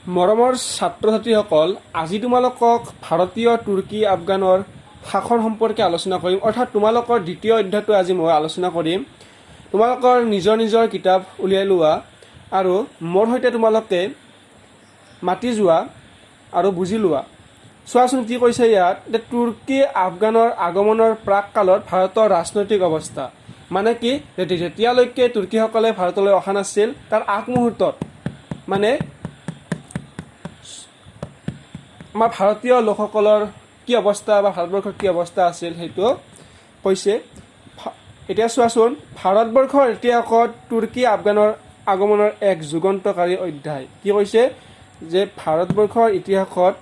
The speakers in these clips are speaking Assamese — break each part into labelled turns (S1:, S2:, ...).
S1: মৰমৰ ছাত্ৰ ছাত্ৰীসকল, আজি তোমালোকক ভাৰতীয় তুৰ্কী আফগানৰ শাসন সম্পৰ্কে আলোচনা কৰিম। অৰ্থাৎ তোমালোকৰ দ্বিতীয় অধ্যায়টো আজি মই আলোচনা কৰিম। তোমালোকৰ নিজৰ নিজৰ কিতাপ উলিয়াই লোৱা আৰু মোৰ সৈতে তোমালোকে মাতি যোৱা আৰু বুজি লোৱা। চোৱাচোন কি কৈছে ইয়াত, যে তুৰ্কী আফগানৰ আগমনৰ প্ৰাককালত ভাৰতৰ ৰাজনৈতিক অৱস্থা। মানে কি, যেতিয়ালৈকে তুৰ্কীসকলে ভাৰতলৈ অহা নাছিল তাৰ আগমুহূৰ্তত মানে আমাৰ ভাৰতীয় লোকসকলৰ কি অৱস্থা বা ভাৰতবৰ্ষৰ কি অৱস্থা আছিল সেইটো কৈছে। এতিয়া চোৱাচোন, ভাৰতবৰ্ষৰ ইতিহাসত তুৰ্কী আফগানৰ আগমনৰ এক যুগান্তকাৰী অধ্যায়। কি কৈছে, যে ভাৰতবৰ্ষৰ ইতিহাসত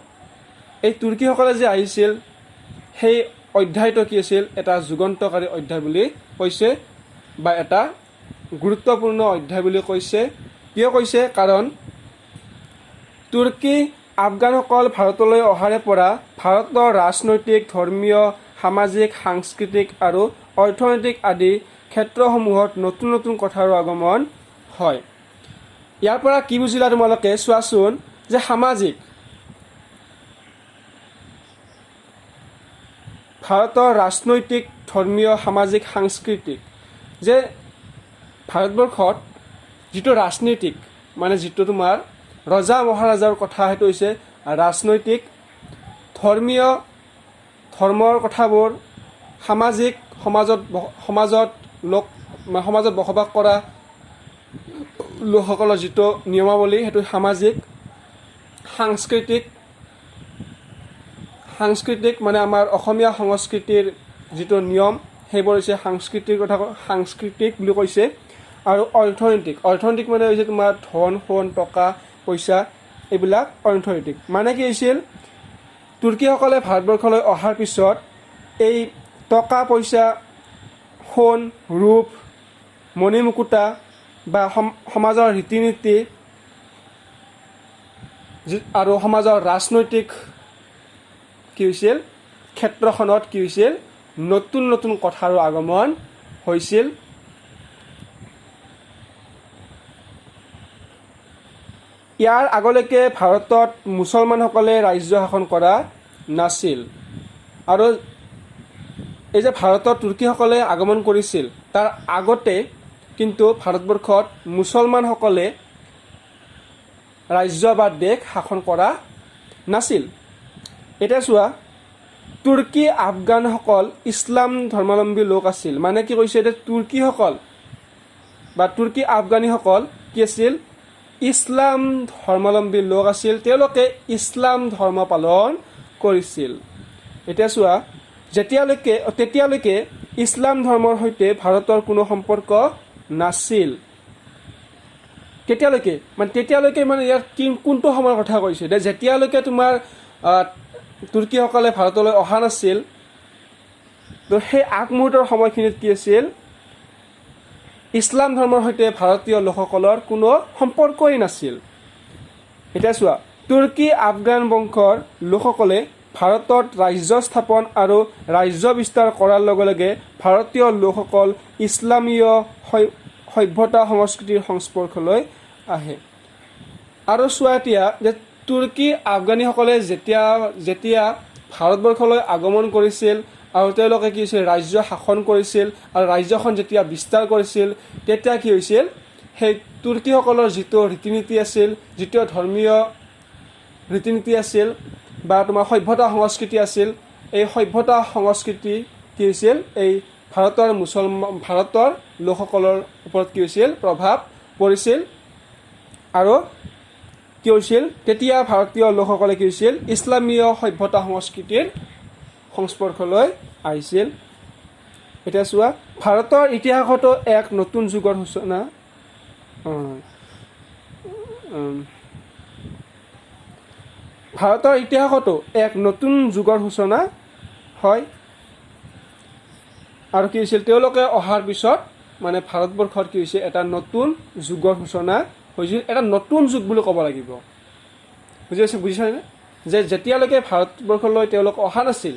S1: এই তুৰ্কীসকলে যে আহিছিল সেই অধ্যায়টো কি আছিল, এটা যুগান্তকাৰী অধ্যায় বুলি কৈছে বা এটা গুৰুত্বপূৰ্ণ অধ্যায় বুলি কৈছে। কিয় কৈছে, কাৰণ তুৰ্কী আফগানসকল ভাৰতলৈ অহাৰে পৰা ভাৰতৰ ৰাজনৈতিক, ধৰ্মীয়, সামাজিক, সাংস্কৃতিক আৰু অৰ্থনৈতিক আদি ক্ষেত্ৰসমূহত নতুন নতুন কথাৰ আগমন হয়। ইয়াৰ পৰা কি বুজিলা তোমালোকে, চোৱাচোন, যে সামাজিক, ভাৰতৰ ৰাজনৈতিক, ধৰ্মীয়, সামাজিক, সাংস্কৃতিক, যে ভাৰতবৰ্ষত যিটো ৰাজনীতিক মানে যিটো তোমাৰ ৰজা মহাৰাজাৰ কথা, সেইটো হৈছে ৰাজনৈতিক, ধৰ্মীয়, ধৰ্মৰ কথাবোৰ, সামাজিক, সমাজত বসবাস কৰা লোকসকলৰ যিটো নিয়মাৱলী সেইটো সামাজিক, সাংস্কৃতিক মানে আমাৰ অসমীয়া সংস্কৃতিৰ যিটো নিয়ম সেইবোৰ হৈছে সাংস্কৃতিক বুলি কৈছে। আৰু অৰ্থনৈতিক মানে হৈছে তোমাৰ ধন, সোণ, টকা পইচা, এইবিলাক অৰ্থনৈতিক। মানে কি হৈছিল, তুৰ্কীসকলে ভাৰতবৰ্ষলৈ অহাৰ পিছত এই টকা পইচা, সোণ, ৰূপ, মণি মুকুতা বা সমাজৰ ৰীতি নীতি আৰু সমাজৰ ৰাজনৈতিক কি হৈছিল, ক্ষেত্ৰখনত কি হৈছিল, নতুন নতুন কথাৰো আগমন হৈছিল। ইয়াৰ আগলৈকে ভাৰতত মুছলমানসকলে ৰাজ্য শাসন কৰা নাছিল। আৰু এই যে ভাৰতত তুৰ্কীসকলে আগমন কৰিছিল তাৰ আগতে কিন্তু ভাৰতবৰ্ষত মুছলমানসকলে ৰাজ্য বা দেশ শাসন কৰা নাছিল। এতিয়া চোৱা, তুৰ্কী আফগানসকল ইছলাম ধৰ্মাৱলম্বী লোক আছিল। মানে কি কৈছে, এতিয়া তুৰ্কীসকল বা তুৰ্কী আফগানীসকল কি আছিল, ইছলাম ধৰ্মাৱলম্বী লোক আছিল। তেওঁলোকে ইছলাম ধৰ্ম পালন কৰিছিল। এতিয়া চোৱা, তেতিয়ালৈকে ইছলাম ধৰ্মৰ সৈতে ভাৰতৰ কোনো সম্পৰ্ক নাছিল। তেতিয়ালৈকে মানে ইয়াত কোনটো সময়ৰ কথা কৈছে, যেতিয়ালৈকে তোমাৰ তুৰ্কীসকলে ভাৰতলৈ অহা নাছিল, তো সেই আগমুহূৰ্তৰ সময়খিনিত কি আছিল, ইছলাম ধৰ্মৰ সৈতে ভাৰতীয় লোকসকলৰ কোনো সম্পৰ্কই নাছিল। এতিয়া চোৱা, তুৰ্কী আফগান বংশৰ লোকসকলে ভাৰতত ৰাজ্য স্থাপন আৰু ৰাজ্য বিস্তাৰ কৰাৰ লগে লগে ভাৰতীয় লোকসকল ইছলামীয় সভ্যতা সংস্কৃতিৰ সংস্পৰ্শলৈ আহে। আৰু চোৱা, এতিয়া যে তুৰ্কী আফগানীসকলে যেতিয়া ভাৰতবৰ্ষলৈ আগমন কৰিছিল আৰু তেওঁলোকে কি হৈছিল, ৰাজ্য শাসন কৰিছিল আৰু ৰাজ্যখন যেতিয়া বিস্তাৰ কৰিছিল, তেতিয়া কি হৈছিল, সেই তুৰ্কীসকলৰ যিটো ৰীতি নীতি আছিল, যিটো ধৰ্মীয় ৰীতি নীতি আছিল বা তোমাৰ সভ্যতা সংস্কৃতি আছিল, এই সভ্যতা সংস্কৃতি কি হৈছিল, এই ভাৰতৰ লোকসকলৰ ওপৰত কি হৈছিল, প্ৰভাৱ পৰিছিল। আৰু কি হৈছিল, তেতিয়া ভাৰতীয় লোকসকলে কি হৈছিল, ইছলামীয় সভ্যতা সংস্কৃতিৰ সংস্পৰ্শলৈ আহিছিল। এতিয়া চোৱা, ভাৰতৰ ইতিহাসতো এক নতুন যুগৰ সূচনা হয়। আৰু কি হৈছিল, তেওঁলোকে অহাৰ পিছত মানে ভাৰতবৰ্ষত কি হৈছে, এটা নতুন যুগৰ সূচনা হৈছিল। এটা নতুন যুগ বুলি ক'ব লাগিব। বুজিছানে, যে যেতিয়ালৈকে ভাৰতবৰ্ষলৈ তেওঁলোক অহা নাছিল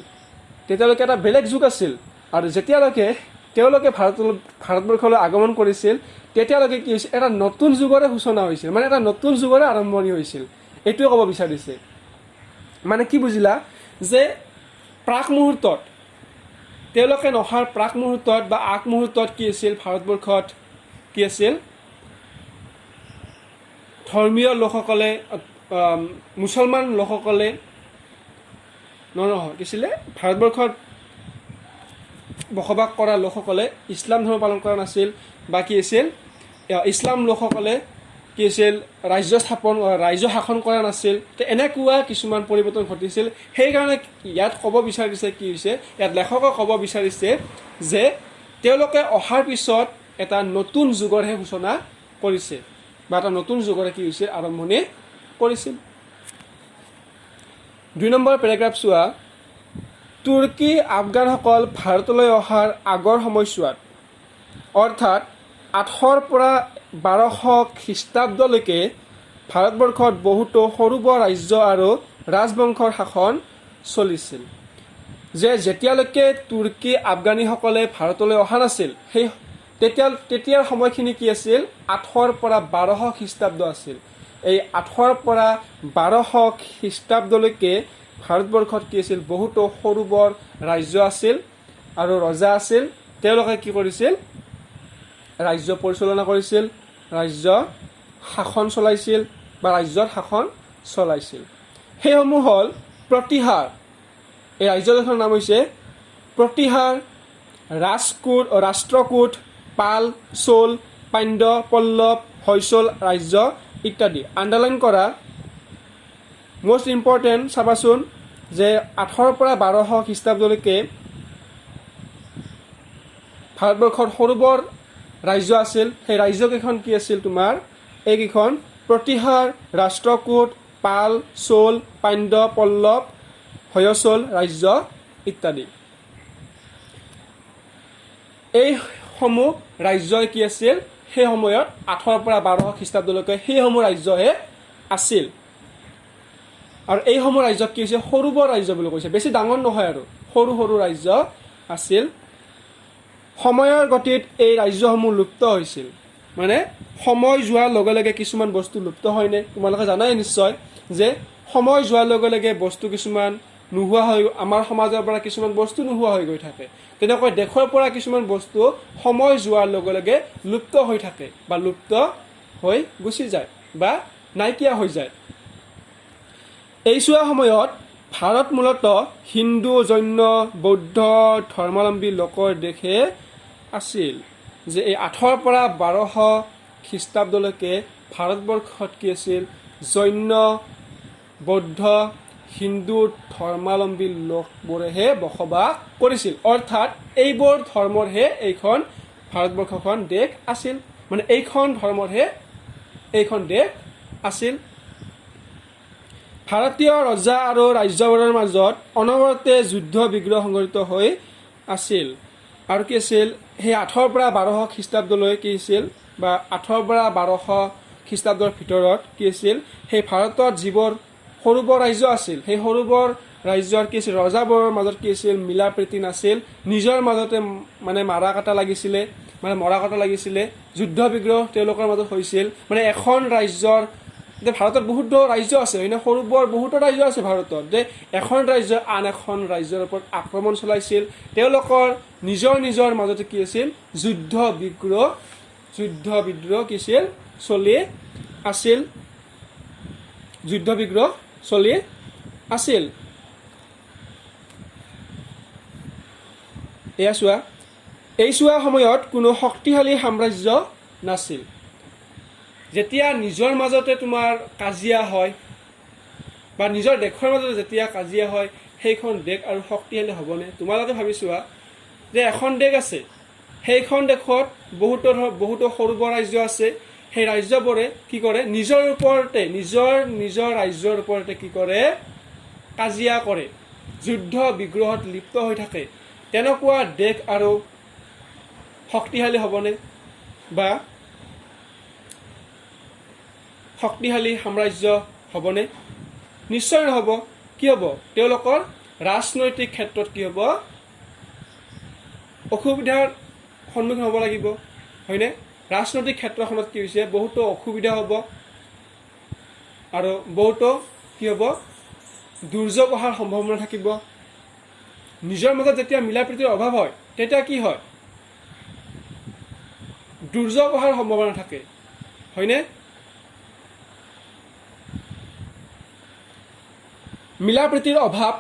S1: তেতিয়ালৈকে এটা বেলেগ যুগ আছিল। আৰু যেতিয়ালৈকে তেওঁলোকে ভাৰতবৰ্ষলৈ আগমন কৰিছিল তেতিয়ালৈকে কি হৈছিল, এটা নতুন যুগৰে সূচনা হৈছিল, মানে এটা নতুন যুগৰে আৰম্ভণি হৈছিল। এইটোৱে ক'ব বিচাৰিছে। মানে কি বুজিলা যে প্ৰাক মুহূৰ্তত তেওঁলোকে নহাৰ প্ৰাক মুহূৰ্তত বা আগ মুহূৰ্তত কি আছিল ভাৰতবৰ্ষত কি আছিল ধৰ্মীয় লোকসকলে মুছলমান লোকসকলে নহয় কি আছিলে ভাৰতবৰ্ষত বসবাস কৰা লোকসকলে ইছলাম ধৰ্ম পালন কৰা নাছিল বা কি আছিল ইছলাম লোকসকলে কি আছিল ৰাজ্য শাসন কৰা নাছিল। তো এনেকুৱা কিছুমান পৰিৱৰ্তন ঘটিছিল। সেইকাৰণে ইয়াত ক'ব বিচাৰিছে কি হৈছে ইয়াত লেখকে ক'ব বিচাৰিছে যে তেওঁলোকে অহাৰ পিছত এটা নতুন যুগৰহে সূচনা কৰিছে বা এটা নতুন যুগৰে কি হৈছে আৰম্ভণি কৰিছিল। 2 নম্বৰ পেৰাগ্ৰাফ চোৱা। তুৰ্কী আফগানসকল ভাৰতলৈ অহাৰ আগৰ সময়ছোৱাত অৰ্থাৎ 800 পৰা 1200 খ্ৰীষ্টাব্দলৈকে ভাৰতবৰ্ষত বহুতো সৰু বৰ ৰাজ্য আৰু ৰাজবংশৰ শাসন চলিছিল। যেতিয়ালৈকে তুৰ্কী আফগানীসকলে ভাৰতলৈ অহা নাছিল সেই তেতিয়াৰ সময়খিনি কি আছিল 800 পৰা 1200 খ্ৰীষ্টাব্দ আছিল। এই 800 পৰা 1200 খ্ৰীষ্টাব্দলৈকে ভাৰতবৰ্ষত কি আছিল বহুতো সৰু বৰ ৰাজ্য আছিল আৰু ৰজা আছিল। তেওঁলোকে কি কৰিছিল ৰাজ্য পৰিচালনা কৰিছিল, ৰাজ্য শাসন চলাইছিল বা ৰাজ্যৰ শাসন চলাইছিল। সেইসমূহ হ'ল প্ৰতিহাৰ, এই ৰাজ্যকেইখনৰ নাম হৈছে প্ৰতিহাৰ, ৰাষ্ট্ৰকূট, পাল, চোল, পাণ্ড্য, পল্লৱ, হৈসল ৰাজ্য ইত্যাদি। আণ্ডাৰলাইন কৰা মষ্ট ইম্পৰ্টেণ্ট চাবাচোন যে 800 পৰা 1200 খ্ৰীষ্টাব্দলৈকে ভাৰতবৰ্ষত সৰু বৰ ৰাজ্য আছিল। সেই ৰাজ্যকেইখন কি আছিল তোমাৰ এইকেইখন প্ৰতিহাৰ, ৰাষ্ট্ৰকূট, পাল, চোল, পাণ্ড্য, পল্লৱ, হৈসল ৰাজ্য ইত্যাদি। এইসমূহ ৰাজ্যই কি আছিল সেই সময়ত 800 পৰা 1200 খ্ৰীষ্টাব্দলৈকে সেইসমূহ ৰাজ্যহে আছিল। আৰু এইসমূহ ৰাজ্যক কি হৈছে সৰু বৰ ৰাজ্য বুলি কৈছে, বেছি ডাঙৰ নহয় আৰু সৰু সৰু ৰাজ্য আছিল। সময়ৰ গতিত এই ৰাজ্যসমূহ লুপ্ত হৈছিল। মানে সময় যোৱাৰ লগে লগে কিছুমান বস্তু লুপ্ত হয়নে? তোমালোকে জানাই নিশ্চয় যে সময় যোৱাৰ লগে লগে বস্তু কিছুমান নোহোৱা হৈ আমাৰ সমাজৰ পৰা কিছুমান বস্তু নোহোৱা হৈ গৈ থাকে। তেনেকৈ দেশৰ পৰা কিছুমান বস্তু সময় যোৱাৰ লগে লগে লুপ্ত হৈ থাকে বা লুপ্ত হৈ গুচি যায় বা নাইকিয়া হৈ যায়। এইছোৱা সময়ত ভাৰত মূলতঃ হিন্দু, জৈন, বৌদ্ধ ধৰ্মাৱলম্বী লোকৰ দেশে আছিল। যে এই 800 পৰা 1200 খ্ৰীষ্টাব্দলৈকে ভাৰতবৰ্ষত কি আছিল জৈন, বৌদ্ধ, হিন্দু ধৰ্মাৱলম্বী লোকবোৰেহে বসবাস কৰিছিল। অৰ্থাৎ এইবোৰ ধৰ্মৰহে এইখন ভাৰতবৰ্ষখন দেশ আছিল। মানে এইখন ধৰ্মৰহে এইখন দেশ আছিল। ভাৰতীয় ৰজা আৰু ৰাজ্যবোৰৰ মাজত অনবৰতে যুদ্ধ বিগ্ৰহ সংঘটিত হৈ আছিল। আৰু কি আছিল সেই 800 পৰা 1200 খ্ৰীষ্টাব্দলৈ কি আছিল বা 800 পৰা 1200 খ্ৰীষ্টাব্দৰ ভিতৰত কি আছিল সেই ভাৰতত যিবোৰ সৰু বৰ ৰাজ্য আছিল সেই সৰু বৰ ৰাজ্যৰ কি আছিল ৰজাবোৰৰ মাজত কি আছিল মিলা প্ৰীতি নাছিল। নিজৰ মাজতে মানে মৰা কটা লাগিছিলে, যুদ্ধ বিগ্ৰহ তেওঁলোকৰ মাজত হৈছিল। মানে এখন ৰাজ্যৰ যে ভাৰতত বহুতো ৰাজ্য আছে হয়নে, সৰু বৰ বহুতো ৰাজ্য আছে ভাৰতত, যে এখন ৰাজ্য আন এখন ৰাজ্যৰ ওপৰত আক্ৰমণ চলাইছিল। তেওঁলোকৰ নিজৰ মাজতে কি আছিল যুদ্ধ বিগ্ৰহ কি আছিল চলি আছিল। যুদ্ধ বিগ্ৰহ চলি আছিল। এইছোৱা সময়ত কোনো শক্তিশালী সাম্ৰাজ্য নাছিল। যেতিয়া নিজৰ মাজতে তোমাৰ কাজিয়া হয় বা নিজৰ দেশৰ মাজতে যেতিয়া কাজিয়া হয় সেইখন দেশ আৰু শক্তিশালী হ'বনে? তোমালোকে ভাবি চোৱা যে এখন দেশ আছে, সেইখন দেশত বহুতো সৰু বৰ ৰাজ্য আছে। সেই ৰাজ্যবোৰে কি কৰে নিজৰ ৰাজ্যৰ ওপৰতে কি কৰে কাজিয়া কৰে, যুদ্ধ বিগ্ৰহত লিপ্ত হৈ থাকে। তেনেকুৱা দেশ আৰু শক্তিশালী হ'বনে বা শক্তিশালী সাম্ৰাজ্য হ'বনে? নিশ্চয় নহ'ব। কি হ'ব তেওঁলোকৰ ৰাজনৈতিক ক্ষেত্ৰত কি হ'ব অসুবিধাৰ সন্মুখীন হ'ব লাগিব হয়নে? ৰাজনৈতিক ক্ষেত্ৰখনত কি হৈছে বহুতো অসুবিধা হ'ব। আৰু বহুতো কি হ'ব দুৰ্যোগ অহাৰ সম্ভাৱনা থাকিব নিজৰ মাজত যেতিয়া মিলা প্ৰীতিৰ অভাৱ হয় তেতিয়া কি হয় দুৰ্যোগ অহাৰ সম্ভাৱনা থাকে হয়নে মিলা প্ৰীতিৰ অভাৱ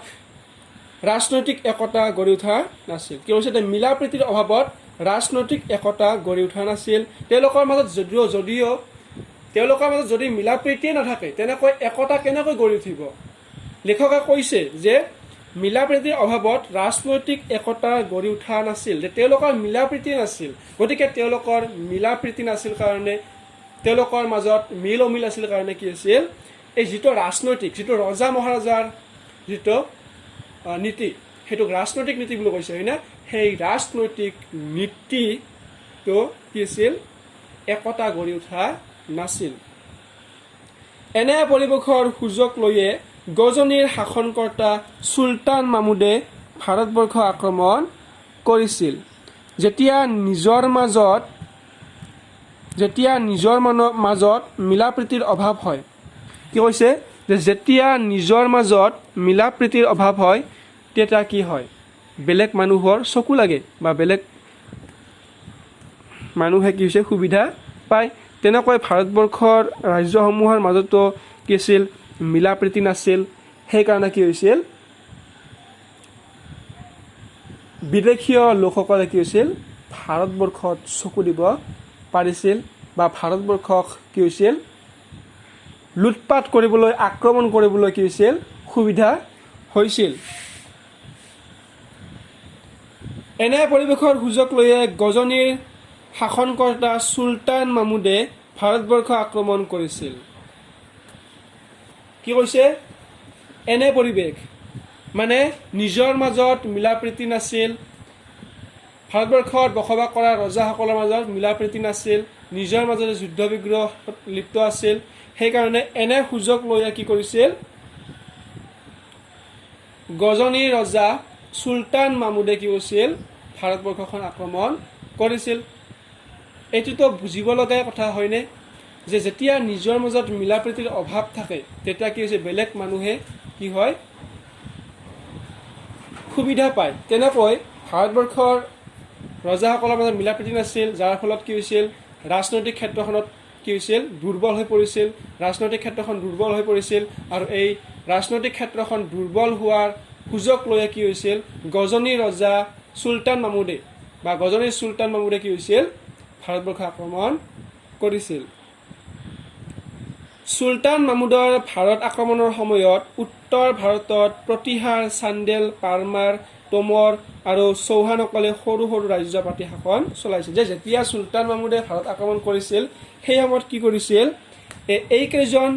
S1: ৰাজনৈতিক একতা গঢ়ি উঠা নাছিল কি হৈছে মিলা প্ৰীতিৰ অভাৱত ৰাজনৈতিক একতা গঢ়ি উঠা নাছিল তেওঁলোকৰ মাজত যদিও তেওঁলোকৰ মাজত যদি মিলা প্ৰীতিয়ে নাথাকে তেনেকৈ একতা কেনেকৈ গঢ়ি উঠিব লেখকে কৈছে যে মিলা প্ৰীতিৰ অভাৱত ৰাজনৈতিক একতা গঢ়ি উঠা নাছিল যে তেওঁলোকৰ মিলা প্ৰীতি নাছিল গতিকে তেওঁলোকৰ মিলা প্ৰীতি নাছিল কাৰণে তেওঁলোকৰ মাজত মিল অমিল আছিল কাৰণে কি আছিল এই যিটো ৰাজনৈতিক যিটো ৰজা মহাৰাজাৰ যিটো নীতি সেইটোক ৰাজনৈতিক নীতি বুলি কৈছে হয়নে সেই ৰাজনৈতিক নীতিটো কি আছিল একতা গঢ়ি উঠা নাছিল এনে পৰিৱেশৰ সুযোগ লৈয়ে গজনীৰ শাসনকৰ্তা চুলতান মামুদে ভাৰতবৰ্ষ আক্ৰমণ কৰিছিল যেতিয়া নিজৰ মাজত মিলা প্ৰীতিৰ অভাৱ হয় কি কৈছে যে যেতিয়া নিজৰ মাজত মিলা প্ৰীতিৰ অভাৱ হয় তেতিয়া কি হয় বেলেগ মানুহৰ চকু লাগে বা বেলেগ মানুহে কি হৈছে সুবিধা পায় তেনেকৈ ভাৰতবৰ্ষৰ ৰাজ্যসমূহৰ মাজতো কি আছিল মিলা প্ৰীতি নাছিল সেইকাৰণে কি হৈছিল বিদেশীয় লোকসকলে কি হৈছিল ভাৰতবৰ্ষত চকু দিব পাৰিছিল বা ভাৰতবৰ্ষক কি হৈছিল লুটপাট কৰিবলৈ আক্ৰমণ কৰিবলৈ কি হৈছিল সুবিধা হৈছিল এনে পৰিৱেশৰ সুযোগ লৈয়ে গজনীৰ শাসনকৰ্তা চুলতান মামুদে ভাৰতবৰ্ষ আক্ৰমণ কৰিছিল কি কৈছে এনে পৰিৱেশ মানে নিজৰ মাজত মিলা প্ৰীতি নাছিল ভাৰতবৰ্ষত বসবাস কৰা ৰজাসকলৰ মাজত মিলা প্ৰীতি নাছিল নিজৰ মাজত যুদ্ধ বিগ্ৰহ লিপ্ত আছিল সেইকাৰণে এনে সুযোগ লৈ কি কৰিছিল গজনীৰ ৰজা চুলতান মামুদে কি কৰিছিল ভাৰতবৰ্ষখন আক্ৰমণ কৰিছিল এইটোতো বুজিব লগা কথা হয়নে যে যেতিয়া নিজৰ মাজত মিলা প্ৰীতিৰ অভাৱ থাকে তেতিয়া কি হৈছে বেলেগ মানুহে কি হয় সুবিধা পায় তেনেকৈ ভাৰতবৰ্ষৰ ৰজাসকলৰ মাজত মিলা প্ৰীতি নাছিল যাৰ ফলত কি হৈছিল ৰাজনৈতিক ক্ষেত্ৰখনত কি হৈছিল দুৰ্বল হৈ পৰিছিল ৰাজনৈতিক ক্ষেত্ৰখন দুৰ্বল হৈ পৰিছিল আৰু এই ৰাজনৈতিক ক্ষেত্ৰখন দুৰ্বল হোৱাৰ সুযোগ লৈ কি হৈছিল গজনীৰ ৰজা চুলতান মামুদে বা গজনীৰ চুলতান মামুদে কি হৈছিল ভাৰতবৰ্ষ আক্ৰমণ কৰিছিল চুলতান মামুদৰ ভাৰত আক্ৰমণৰ সময়ত উত্তৰ ভাৰতত প্ৰতিহাৰ চান্দেল পাৰমাৰ তোমৰ আৰু চৌহানসকলে সৰু সৰু ৰাজ্য পাতি শাসন চলাইছিল যে যেতিয়া চুলতান মামুদে ভাৰত আক্ৰমণ কৰিছিল সেই সময়ত কি কৰিছিল এইকেইজন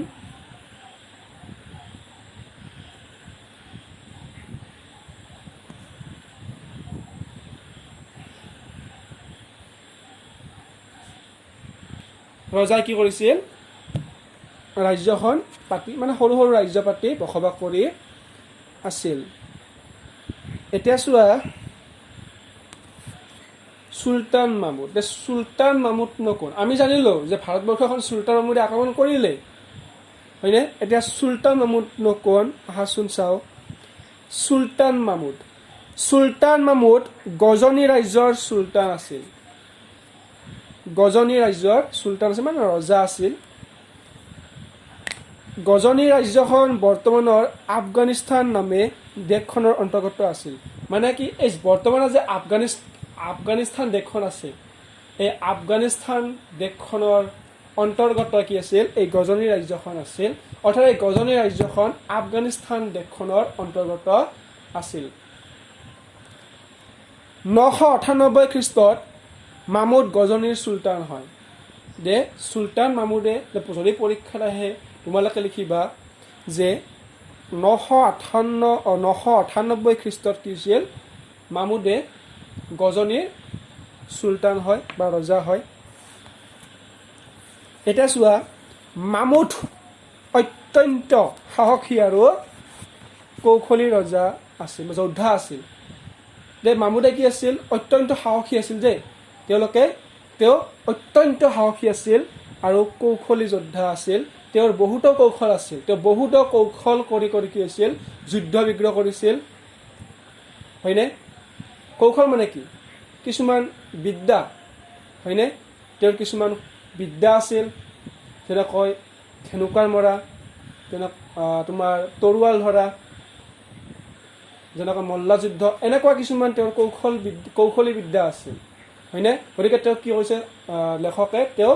S1: ৰজাই কি কৰিছিল ৰাজ্যখন পাতি মানে সৰু সৰু ৰাজ্য পাতি বসবাস কৰি আছিল এতিয়া চোৱা চুলতান মামুদ চুলতান মামুদ কোন আমি জানিলো যে ভাৰতবৰ্ষখন চুলতান মামুদে আক্ৰমণ কৰিলে হয়নে এতিয়া চুলতান মামুদ কোন আহাচোন চাও চুলতান মামুদ গজনী ৰাজ্যৰ চুলতান আছিল গজনী ৰাজ্যৰ চুলতান আছিল মানে ৰজা আছিল গজনী ৰাজ্যখন বৰ্তমানৰ আফগানিস্তান নামে দেশখনৰ অন্তৰ্গত আছিল মানে কি এই বৰ্তমানৰ যে আফগানিস্তান দেশখন আছে এই আফগানিস্তান দেশখনৰ অন্তৰ্গত কি আছিল এই গজনী ৰাজ্যখন আছিল অৰ্থাৎ এই গজনী ৰাজ্যখন আফগানিস্তান দেশখনৰ অন্তৰ্গত আছিল 998 খ্ৰীষ্টত মামুদ গজনীৰ চুলতান হয় যে চুলতান মামুদে যদি পৰীক্ষাত আহে তোমালোকে লিখিবা যে 998 খ্ৰীষ্টত কি হৈছিল মামুদে গজনীৰ চুলতান হয় বা ৰজা হয় এতিয়া চোৱা মামুদ অত্যন্ত সাহসী আৰু কৌশলী ৰজা আছিল যোদ্ধা আছিল যে মামুদে কি আছিল অত্যন্ত সাহসী আছিল যে তেওঁ অত্যন্ত সাহসী আছিল আৰু কৌশলী যোদ্ধা আছিল তেওঁৰ বহুতো কৌশল আছিল। তেওঁ বহুতো কৌশল কৰি কি হৈছিল, যুদ্ধ বিগ্ৰহ কৰিছিল, হয়নে? কৌশল মানে কি? কিছুমান বিদ্যা, হয়নে? তেওঁৰ কিছুমান বিদ্যা আছিল, যেনেকৈ ধেনুকাৰ মৰা, তোমাৰ তৰোৱাল ধৰা, যেনেকৈ মল্লযুদ্ধ, এনেকুৱা কিছুমান তেওঁৰ কৌশলী বিদ্যা আছিল, হয়নে? গতিকে তেওঁ কি কৈছে লেখকে, তেওঁ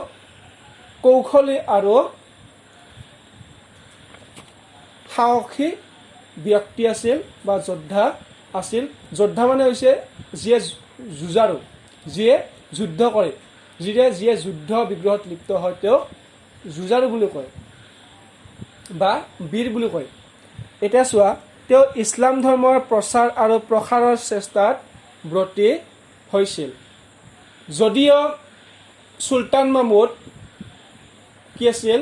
S1: কৌশলী আৰু সাহসী ব্যক্তি আছিল বা যোদ্ধা আছিল। যোদ্ধা মানে হৈছে যিয়ে যুঁজাৰু, যিয়ে যুদ্ধ কৰে, যিয়ে যুদ্ধ বিগ্ৰহত লিপ্ত হয়, তেওঁ যুঁজাৰু বুলি কয় বা বীৰ বুলি কয়। এতিয়া চোৱা, তেওঁ ইছলাম ধৰ্মৰ প্ৰচাৰ আৰু প্ৰসাৰৰ চেষ্টাত ব্ৰতী হৈছিল। যদিও চুলতান মাহমুদ কি আছিল,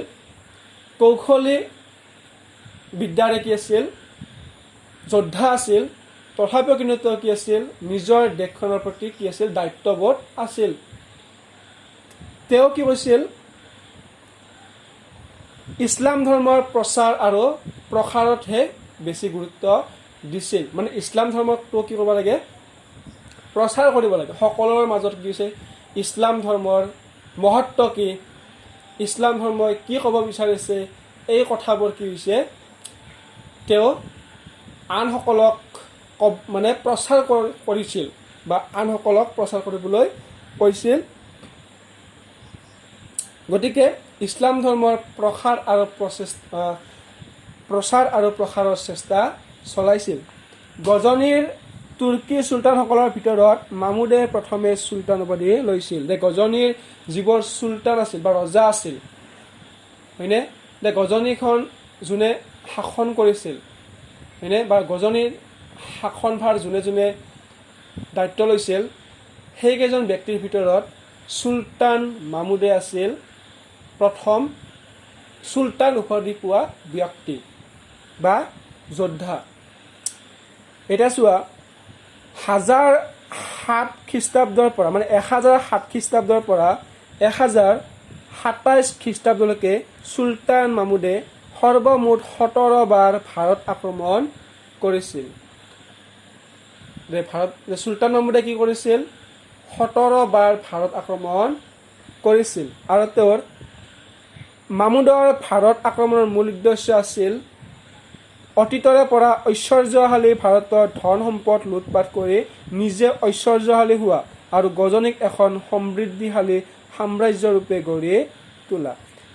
S1: কৌশলী বিদ্যাৰে কি আছিল, যোদ্ধা আছিল, তথাপিও কিন্তু তেওঁ কি আছিল, নিজৰ দেশখনৰ প্ৰতি কি আছিল, দায়িত্ববোধ আছিল। তেওঁ কি কৈছিল, ইছলাম ধৰ্মৰ প্ৰচাৰ আৰু প্ৰসাৰতহে বেছি গুৰুত্ব দিছিল। মানে ইছলাম ধৰ্মটো কি কৰিব লাগে, প্ৰচাৰ কৰিব লাগে সকলোৰে মাজত। কি হৈছে, ইছলাম ধৰ্মৰ মহত্ব কি, ইছলাম ধৰ্মই কি ক'ব বিচাৰিছে, এই কথাবোৰ কি হৈছে, তেওঁ আনসকলক মানে প্ৰচাৰ কৰিছিল বা আনসকলক প্ৰচাৰ কৰিবলৈ কৈছিল। গতিকে ইছলাম ধৰ্মৰ প্ৰচাৰ আৰু প্ৰসাৰৰ চেষ্টা চলাইছিল। গজনীৰ তুৰ্কী চুলতানসকলৰ ভিতৰত মাহমুদে প্ৰথমে চুলতান উপাধি লৈছিল। গজনীৰ যিবোৰ চুলতান আছিল বা ৰজা আছিল, হয়নে? গজনীখন যোনে শাসন কৰিছিল, হয়নে, বা গজনীৰ শাসনভাৰ যোনে যোনে দায়িত্ব লৈছিল, সেইকেইজন ব্যক্তিৰ ভিতৰত চুলতান মাহমুদে আছিল প্ৰথম চুলতান উপাধি পোৱা ব্যক্তি বা যোদ্ধা। এতিয়া চোৱা, 1007 খ্ৰীষ্টাব্দৰ পৰা, মানে 1007 খ্ৰীষ্টাব্দৰ পৰা 1027 খ্ৰীষ্টাব্দলৈকে চুলতান মাহমুদে সৰ্বমুঠ 17 বাৰ ভাৰত আক্ৰমণ কৰিছিল। চুলতান মাহমুদে কি কৰিছিল, 17 বাৰ ভাৰত আক্ৰমণ কৰিছিল। আৰু তেওঁৰ মাহমুদৰ ভাৰত আক্ৰমণৰ মূল উদ্দেশ্য আছিল অতীতৰে পৰা ঐশ্বৰ্যশালী ভাৰতৰ ধন সম্পদ লুটপাট কৰি নিজে ঐশ্বৰ্যশালী হোৱা আৰু গজনীক এখন সমৃদ্ধিশালী সাম্ৰাজ্যৰূপে গঢ়ি তোলা।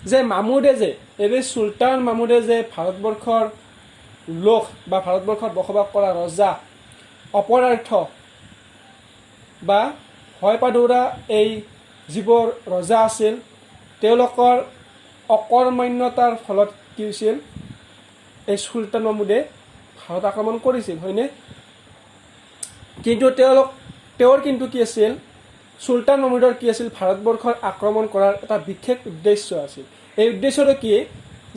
S1: যে মাহমুদে যে, এই চুলতান মাহমুদে যে ভাৰতবৰ্ষৰ লোক বা ভাৰতবৰ্ষত বসবাস কৰা ৰজা, অপৰাৰ্থ বা ভয়পাদুৰা এই যিবোৰ ৰজা আছিল, তেওঁলোকৰ অকৰ্মণ্যতাৰ ফলত কি হৈছিল, এই চুলতান মাহমুদে ভাৰত আক্ৰমণ কৰিছিল, হয়নে? কিন্তু তেওঁৰ কিন্তু কি আছিল, চুলতান মাহমুদৰ কি আছিল, ভাৰতবৰ্ষৰ আক্ৰমণ কৰাৰ এটা বিশেষ উদ্দেশ্য আছিল। এই উদ্দেশ্যটো কি,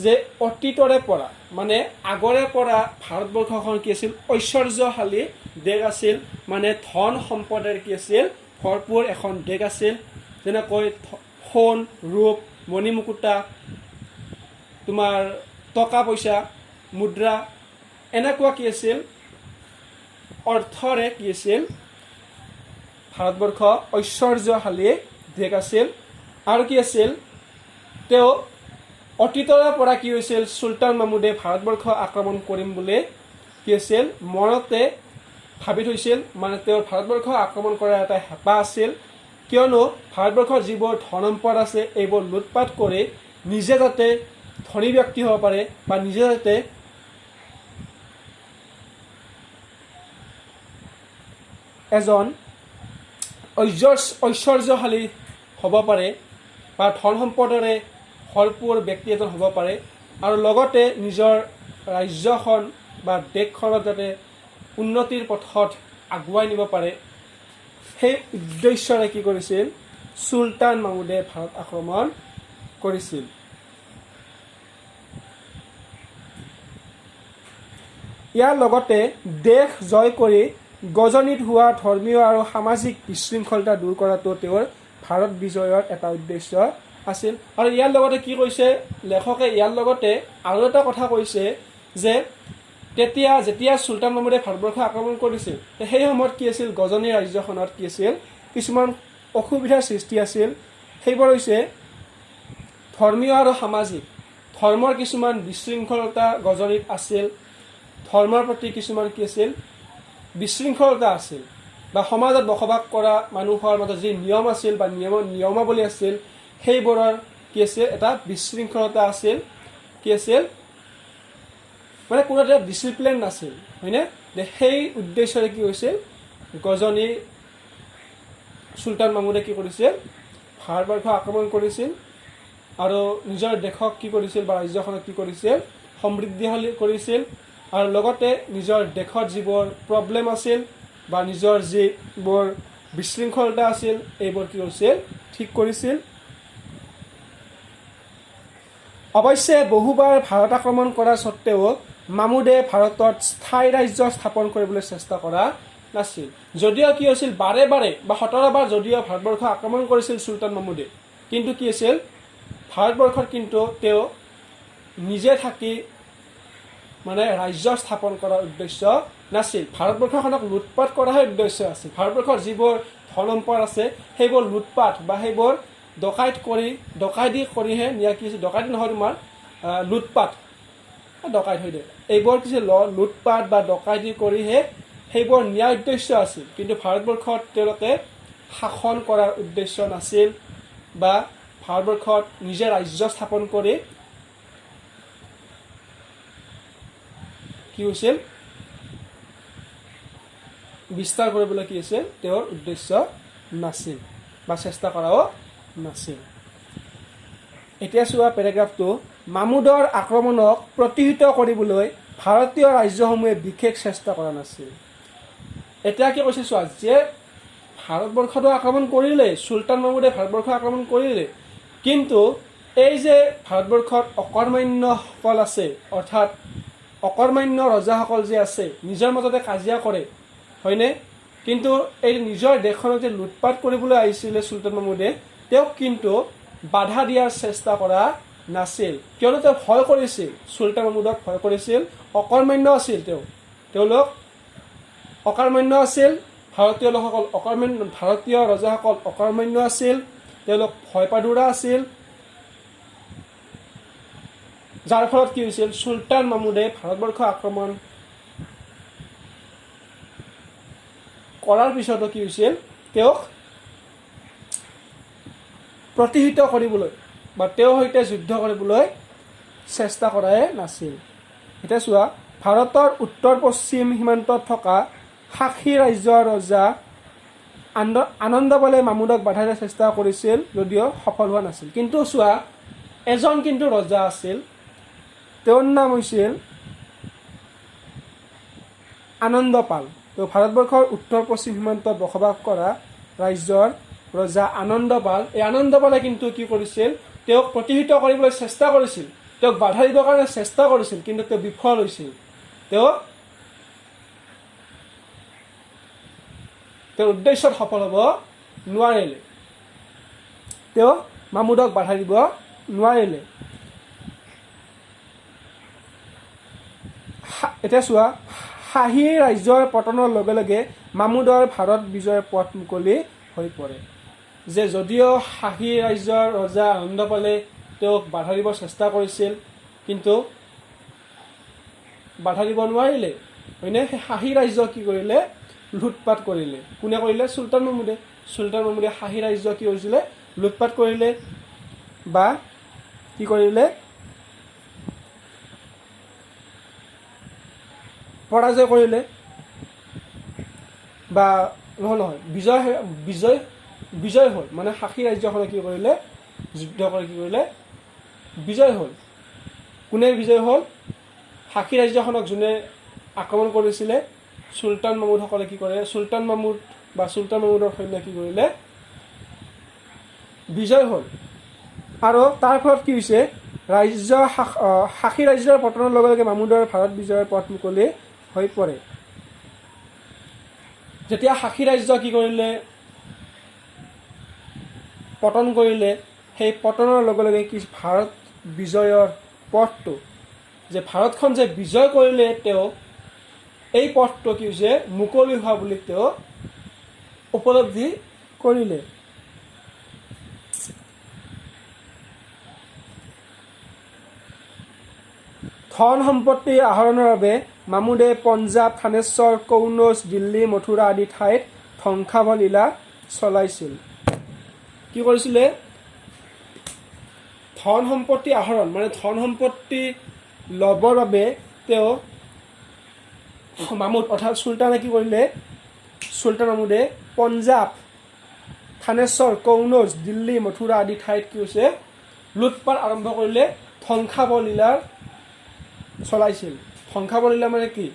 S1: যে অতীতৰে পৰা, মানে আগৰে পৰা ভাৰতবৰ্ষখন কি আছিল, ঐশ্বৰ্যশালী দেশ আছিল, মানে ধন সম্পদেৰে কি আছিল, ভৰপূৰ এখন দেশ আছিল। যেনেকৈ সোণ, ৰূপ, মণিমুকুতা, তোমাৰ টকা পইচা, মুদ্ৰা, এনেকুৱা কি আছিল, অৰ্থৰে কি আছিল, ভাৰতবৰ্ষ ঐশ্বৰ্যশালী দেশ আছিল। আৰু কি আছিল, তেওঁ অতীতৰে পৰা কি হৈছিল, চুলতান মাহমুদে ভাৰতবৰ্ষ আক্ৰমণ কৰিম বুলি কি আছিল, মনতে ভাবি থৈছিল। মানে তেওঁৰ ভাৰতবৰ্ষ আক্ৰমণ কৰাৰ এটা হেঁপাহ আছিল, কিয়নো ভাৰতবৰ্ষৰ যিবোৰ ধন সম্পদ আছে, এইবোৰ লুটপাট কৰি নিজে যাতে ধনী ব্যক্তি হ'ব পাৰে বা নিজে যাতে এজন ঐশ্বৰ্যশালী হ'ব পাৰে বা ধন সম্পদৰে ভৰপূৰ ব্যক্তি এজন হ'ব পাৰে, আৰু লগতে নিজৰ ৰাজ্যখন বা দেশখনত যাতে উন্নতিৰ পথত আগুৱাই নিব পাৰে, সেই উদ্দেশ্যৰে কি কৰিছিল, চুলতান মাহমুদে ভাৰত আক্ৰমণ কৰিছিল। ইয়াৰ লগতে দেশ জয় কৰি গজনীত হোৱা ধৰ্মীয় আৰু সামাজিক বিশৃংখলতা দূৰ কৰাটো তেওঁৰ ভাৰত বিজয়ৰ এটা উদ্দেশ্য আছিল। আৰু ইয়াৰ লগতে কি কৈছে লেখকে, ইয়াৰ লগতে আৰু এটা কথা কৈছে যে যেতিয়া চুলতান মাহমুদে ভাৰতবৰ্ষ আক্ৰমণ কৰিছিল, সেই সময়ত কি আছিল, গজনী ৰাজ্যখনত কি আছিল, কিছুমান অসুবিধাৰ সৃষ্টি আছিল। সেইবোৰ হৈছে ধৰ্মীয় আৰু সামাজিক। ধৰ্মৰ কিছুমান বিশৃংখলতা গজনীত আছিল, ধৰ্মৰ প্ৰতি কিছুমান কি আছিল, বিশৃংখলতা আছিল, বা সমাজত বসবাস কৰা মানুহৰ মাজত যি নিয়ম আছিল বা নিয়মাৱলী আছিল, সেইবোৰৰ কি আছিল, এটা বিশৃংখলতা আছিল। কি আছিল, মানে কোনো এটা ডিচিপ্লিন নাছিল, হয়নে? যে সেই উদ্দেশ্যৰে কি হৈছিল, গজনী চুলতান মাহমুদে কি কৰিছিল, ভাৰতবৰ্ষ আক্ৰমণ কৰিছিল আৰু নিজৰ দেশক কি কৰিছিল, বা ৰাজ্যখনক কি কৰিছিল, সমৃদ্ধিশালী কৰিছিল। আৰু লগতে নিজৰ দেশত যিবোৰ প্ৰব্লেম আছিল বা নিজৰ যিবোৰ বিশৃংখলতা আছিল, এইবোৰ কি কৰিছিল, ঠিক কৰিছিল। অৱশ্যে বহুবাৰ ভাৰত আক্ৰমণ কৰা স্বত্তেও মাহমুদে ভাৰতত স্থায়ী ৰাজ্য স্থাপন কৰিবলৈ চেষ্টা কৰা নাছিল। যদিও কি হৈছিল, বাৰে বাৰে বা 17 বাৰ যদিও ভাৰতবৰ্ষ আক্ৰমণ কৰিছিল চুলতান মাহমুদে, কিন্তু কি আছিল, ভাৰতবৰ্ষত কিন্তু তেওঁ নিজে থাকি মানে ৰাজ্য স্থাপন কৰাৰ উদ্দেশ্য নাছিল। ভাৰতবৰ্ষখনক লুটপাট কৰাহে উদ্দেশ্য আছিল। ভাৰতবৰ্ষৰ যিবোৰ ধন সম্পদ আছে, সেইবোৰ লুটপাট বা সেইবোৰ ডকাইতি কৰিহে নিয়া, কি আছিল, ডকাইতি নহয় তোমাৰ লুটপাট, ডকাইত হৈ দে, এইবোৰ কিছু লুটপাট বা ডকাইতি কৰিহে সেইবোৰ নিয়াৰ উদ্দেশ্য আছিল। কিন্তু ভাৰতবৰ্ষত তেওঁলোকে শাসন কৰাৰ উদ্দেশ্য নাছিল, বা ভাৰতবৰ্ষত নিজে ৰাজ্য স্থাপন কৰি কি হৈছিল, বিস্তাৰ কৰিবলৈ কি আছিল, তেওঁৰ উদ্দেশ্য নাছিল বা চেষ্টা কৰাও নাছিল। এতিয়া চোৱা পেৰাগ্ৰাফটো, মাহমুদৰ আক্ৰমণক প্ৰতিহত কৰিবলৈ ভাৰতীয় ৰাজ্যসমূহে বিশেষ চেষ্টা কৰা নাছিল। এতিয়া কি কৈছে চোৱা, যে ভাৰতবৰ্ষতো আক্ৰমণ কৰিলে, চুলতান মাহমুদে ভাৰতবৰ্ষ আক্ৰমণ কৰিলে, কিন্তু এই যে ভাৰতবৰ্ষত অকৰ্মান্যসকল আছে, অৰ্থাৎ অকৰ্মান্য ৰজাসকল যে আছে, নিজৰ মাজতে কাজিয়া কৰে, হয়নে? কিন্তু এই নিজৰ দেশখনত যে লুটপাট কৰিবলৈ আহিছিলে চুলতান মাহমুদে, তেওঁক কিন্তু বাধা দিয়াৰ চেষ্টা কৰা নাছিল। কিয়নো তেওঁ ভয় কৰিছিল, চুলতান মাহমুদক ভয় কৰিছিল, অকৰ্মান্য আছিল তেওঁলোক অকৰ্মান্য আছিল, ভাৰতীয় লোকসকল ভাৰতীয় ৰজাসকল অকৰ্মান্য আছিল, তেওঁলোক ভয়পাদুৰা আছিল। যাৰ ফলত কি হৈছিল, চুলতান মাহমুদে ভাৰতবৰ্ষ আক্ৰমণ কৰাৰ পিছতো কি হৈছিল, তেওঁক প্ৰতিহত কৰিবলৈ বা তেওঁৰ সৈতে যুদ্ধ কৰিবলৈ চেষ্টা কৰাই নাছিল। এতিয়া চোৱা, ভাৰতৰ উত্তৰ পশ্চিম সীমান্তত থকা খাসী ৰাজ্যৰ ৰজা আনন্দপালে মাহমুদক বাধা দিয়াৰ চেষ্টা কৰিছিল, যদিও সফল হোৱা নাছিল। কিন্তু চোৱা, এজন কিন্তু ৰজা আছিল, তেওঁৰ নাম হৈছিল আনন্দপাল। তেওঁ ভাৰতবৰ্ষৰ উত্তৰ পশ্চিম সীমান্তত বসবাস কৰা ৰাজ্যৰ ৰজা আনন্দপাল। এই আনন্দপালে কিন্তু কি কৰিছিল, তেওঁক প্ৰতিহত কৰিবলৈ চেষ্টা কৰিছিল, তেওঁক বাধা দিবৰ কাৰণে চেষ্টা কৰিছিল, কিন্তু তেওঁ বিফল হৈছিল। তেওঁৰ উদ্দেশ্যত সফল হ'ব নোৱাৰিলে, তেওঁ মাহমুদক বাধা দিব নোৱাৰিলে। এতিয়া চোৱা, খাহী ৰাজ্যৰ পতনৰ লগে লগে মাহমুদৰ ভাৰত বিজয়ৰ পথ মুকলি হৈ পৰে। যে যদিও খাহী ৰাজ্যৰ ৰজা আনন্দপালে তেওঁক বাধা দিবৰ চেষ্টা কৰিছিল, কিন্তু বাধা দিব নোৱাৰিলে, হয়নে? সেই খাহী ৰাজ্য কি কৰিলে, লুটপাট কৰিলে। কোনে কৰিলে? চুলতান মাহমুদে। চুলতান মাহমুদে খাহী ৰাজ্য কি কৰিছিলে, লুটপাট কৰিলে বা কি কৰিলে, পৰাজয় কৰিলে, বা নহয় বিজয় হ'ল। মানে খাসী ৰাজ্যখনে কি কৰিলে, যুদ্ধ কৰি কি কৰিলে, বিজয় হ'ল। কোনে বিজয় হ'ল? খাসী ৰাজ্যখনক যোনে আক্ৰমণ কৰিছিলে, চুলতান মাহমুদসকলে কি কৰে, চুলতান মাহমুদৰ সৈন্য কি কৰিলে, বিজয় হ'ল। আৰু তাৰ ফলত কি হৈছে, খাসী ৰাজ্যৰ পতনৰ লগে লগে মাহমুদৰ ভাৰত বিজয়ৰ পথ মুকলি হৈ পৰে। যেতিয়া খাসী ৰাজ্য কি কৰিলে, পতন কৰিলে, সেই পতনৰ লগে লগে কি ভাৰত বিজয়ৰ পথটো যে ভাৰতখন যে বিজয় কৰিলে তেওঁ এই পথটো কি হৈছে মুকলি হোৱা বুলি তেওঁ উপলব্ধি কৰিলে। ধন সম্পত্তি আহৰণৰ বাবে মামুদে পঞ্জাৱ, থানেশ্বৰ, কনৌজ, দিল্লী, মথুৰা আদি ঠাইত ধ্বংসাৱলীলা চলাইছিল। কি কৰিছিলে? ধন সম্পত্তি আহৰণ মানে ধন সম্পত্তি ল'বৰ বাবে তেওঁ মামুদ অৰ্থাৎ চুলতানে কি কৰিলে? চুলতান মামুদে পঞ্জাৱ, থানেশ্বৰ, কনৌজ, দিল্লী, মথুৰা আদি ঠাইত কি হৈছে লুটপাট আৰম্ভ কৰিলে, ধ্বংসাৱলীলা চলাইছিল। ধ্বংসাৱলীলা মানে কি?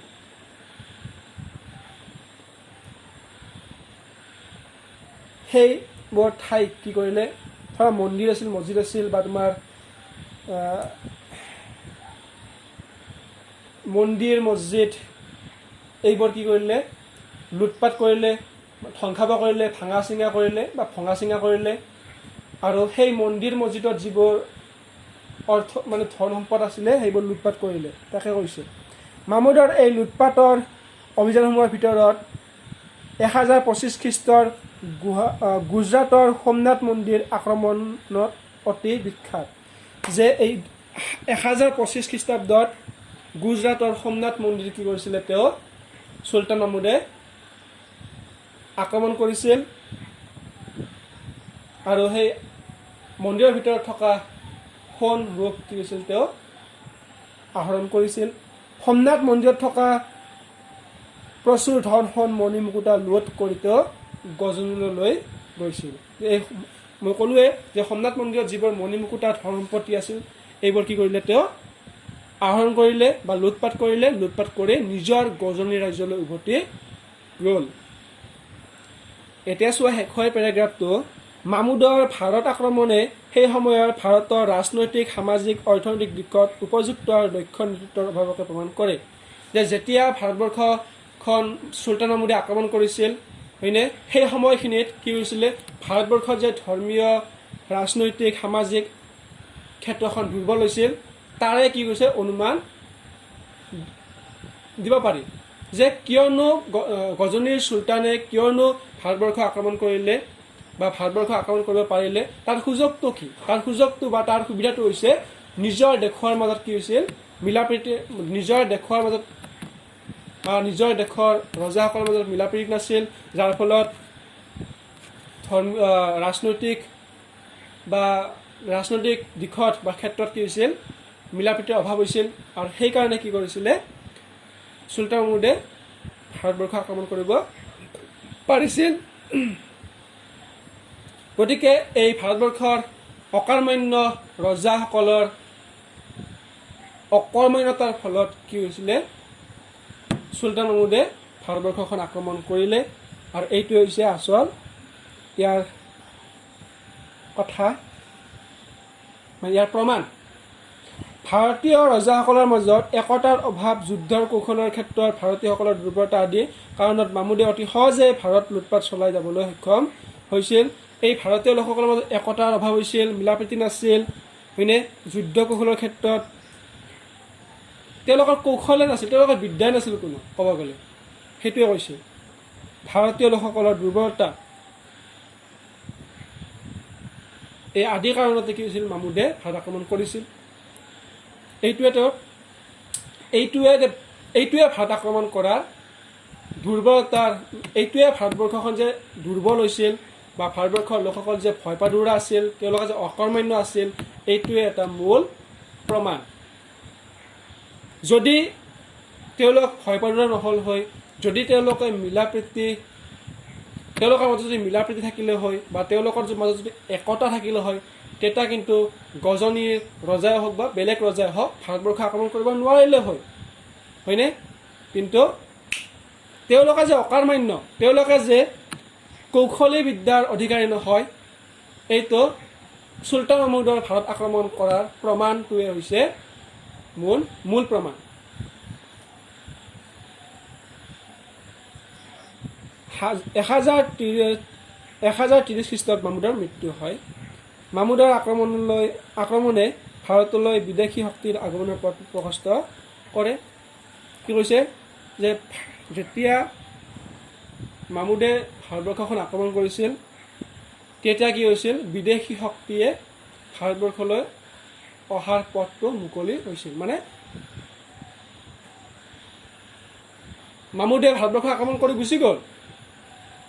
S1: সেইবোৰ ঠাইত কি কৰিলে? ধৰা মন্দিৰ আছিল, মছজিদ আছিল বা তোমাৰ মন্দিৰ মছজিদ এইবোৰ কি কৰিলে? লুটপাট কৰিলে, ধ্বংসাব কৰিলে, ভাঙা চিঙা কৰিলে বা ভঙা চিঙা কৰিলে। আৰু সেই মন্দিৰ মছজিদত যিবোৰ অৰ্থ মানে ধন সম্পদ আছিলে সেইবোৰ লুটপাট কৰিলে, তাকে কৈছে। মামুদৰ এই লুটপাটৰ অভিযানসমূহৰ ভিতৰত 1025 খ্ৰীষ্টৰ গুজৰাটৰ সোমনাথ মন্দিৰ আক্ৰমণত অতি বিখ্যাত। যে এই 1025 খ্ৰীষ্টাব্দত গুজৰাটৰ সোমনাথ মন্দিৰ কি কৰিছিলে? তেওঁ চুলতান মামুদে আক্ৰমণ কৰিছিল আৰু সেই মন্দিৰৰ ভিতৰত থকা সোণ ৰূপ কি হৈছিল? তেওঁ আহৰণ কৰিছিল। সোমনাথ মন্দিৰত থকা প্ৰচুৰ ধন সোণ মণি মুকুতা লুট কৰি তেওঁ গজনীলৈ গৈছিল। এই মই ক'লোৱে যে সোমনাথ মন্দিৰত যিবোৰ মণি মুকুতা ধন সম্পত্তি আছিল এইবোৰ কি কৰিলে? তেওঁ আহৰণ কৰিলে বা লুটপাট কৰিলে। লুটপাট কৰি নিজৰ গজনী ৰাজ্যলৈ উভতি গ'ল। এতিয়া চোৱা শেষৰ পেৰাগ্ৰাফটো। মামুদৰ ভাৰত আক্ৰমণে সেই সময়ৰ ভাৰতৰ ৰাজনৈতিক, সামাজিক, অৰ্থনৈতিক দিশত উপযুক্ত আৰু দক্ষ নেতৃত্বৰ অভাৱকে প্ৰমাণ কৰে। যে যেতিয়া ভাৰতবৰ্ষখন চুলতান মামুদে আক্ৰমণ কৰিছিল, হয়নে, সেই সময়খিনিত কি হৈছিলে? ভাৰতবৰ্ষত যে ধৰ্মীয়, ৰাজনৈতিক, সামাজিক ক্ষেত্ৰখন দুৰ্বল হৈছিল, তাৰে কি কৈছে অনুমান দিব পাৰি। যে কিয়নো গজনীৰ চুলতানে কিয়নো ভাৰতবৰ্ষ আক্ৰমণ কৰিলে বা ভাৰতবৰ্ষ আক্ৰমণ কৰিব পাৰিলে, তাৰ সুযোগটো কি? তাৰ সুযোগটো বা তাৰ সুবিধাটো হৈছে নিজৰ দেশৰ মাজত কি হৈছিল? মিলাপ্ৰীতি, নিজৰ দেশৰ মাজত নিজৰ দেশৰ ৰজাসকলৰ মাজত মিলাপ্ৰীতি নাছিল, যাৰ ফলত ৰাজনৈতিক দিশত বা ক্ষেত্ৰত কি হৈছিল? মিলাপ্ৰীতিৰ অভাৱ হৈছিল। আৰু সেইকাৰণে কি কৰিছিলে? চুলতান মামুদে ভাৰতবৰ্ষ আক্ৰমণ কৰিব পাৰিছিল। গতিকে এই ভাৰতবৰ্ষৰ অকৰ্মণ্য ৰজাসকলৰ অকৰ্মণ্যতাৰ ফলত কি হৈছিলে? চুলতান মামুদে ভাৰতবৰ্ষখন আক্ৰমণ কৰিলে। আৰু এইটোৱে হৈছে আচল ইয়াৰ কথা, ইয়াৰ প্ৰমাণ। ভাৰতীয় ৰজাসকলৰ মাজত একতাৰ অভাৱ, যুদ্ধৰ কৌশলৰ ক্ষেত্ৰত ভাৰতীয়সকলৰ দুৰ্বলতা আদি কাৰণত মামুদে অতি সহজে ভাৰত লুটপাট চলাই যাবলৈ সক্ষম হৈছিল। এই ভাৰতীয় লোকসকলৰ মাজত একতাৰ অভাৱ হৈছিল, মিলাপ্ৰীতি নাছিল, হয়নে, যুদ্ধ কৌশলৰ ক্ষেত্ৰত তেওঁলোকৰ কৌশলে নাছিল, তেওঁলোকৰ বিদ্যাই নাছিল কোনো, ক'ব গ'লে সেইটোৱে কৈছে। ভাৰতীয় লোকসকলৰ দুৰ্বলতা এই আদি কাৰণতে কি হৈছিল? মামুদে ভাৰত আক্ৰমণ কৰিছিল। এইটোৱে ভাৰত আক্ৰমণ কৰাৰ দুৰ্বলতাৰ, এইটোৱে ভাৰতবৰ্ষখন যে দুৰ্বল হৈছিল বা ভাৰতবৰ্ষৰ লোকসকল যে ভয় পাদুৰা আছিল, তেওঁলোকে যে অকৰ্মণ্য আছিল, এইটোৱে এটা মূল প্ৰমাণ। যদি তেওঁলোক ভয় পাদুৰা নহ'ল হয়, যদি তেওঁলোকৰ মাজত যদি মিলাপ্ৰীতি থাকিলে হয় বা তেওঁলোকৰ মাজত যদি একতা থাকিলে হয়, তেতিয়া কিন্তু গজনীৰ ৰজাই হওক বা বেলেগ ৰজাই হওক ভাৰতবৰ্ষ আক্ৰমণ কৰিব নোৱাৰিলে হয়, হয়নে? কিন্তু তেওঁলোকে যে অকৰ্মণ্য, তেওঁলোকে যে কৌশলী বিদ্যাৰ অধিকাৰী নহয়, এইটো চুলতান মামুদৰ ভাৰত আক্ৰমণ কৰাৰ প্ৰমাণটোৱে হৈছে মূল প্ৰমাণ। 1030 খ্ৰীষ্টত মামুদৰ মৃত্যু হয়। মামুদৰ আক্ৰমণে ভাৰতলৈ বিদেশী শক্তিৰ আগমনৰ পথ প্ৰশস্ত কৰে। কি কৈছে যে যেতিয়া মামুদে ভাৰতবৰ্ষখন আক্ৰমণ কৰিছিল তেতিয়া কি হৈছিল, বিদেশী শক্তিয়ে ভাৰতবৰ্ষলৈ অহাৰ পথটো মুকলি হৈছিল। মানে মামুদে ভাৰতবৰ্ষ আক্ৰমণ কৰি গুচি গ'ল,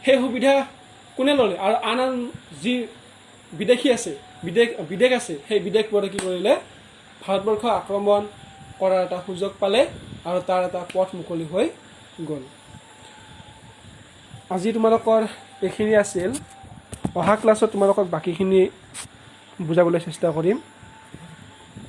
S1: সেই সুবিধা কোনে ল'লে? আৰু আন যি বিদেশী আছে, বিদেশ আছে, সেই বিদেশবোৰে কি কৰিলে, ভাৰতবৰ্ষ আক্ৰমণ কৰাৰ এটা সুযোগ পালে আৰু তাৰ এটা পথ মুকলি হৈ গ'ল। আজি তোমালোকৰ এইখিনি আছিল। অহা ক্লাছত তোমালোকক বাকীখিনি বুজাবলৈ চেষ্টা কৰিম।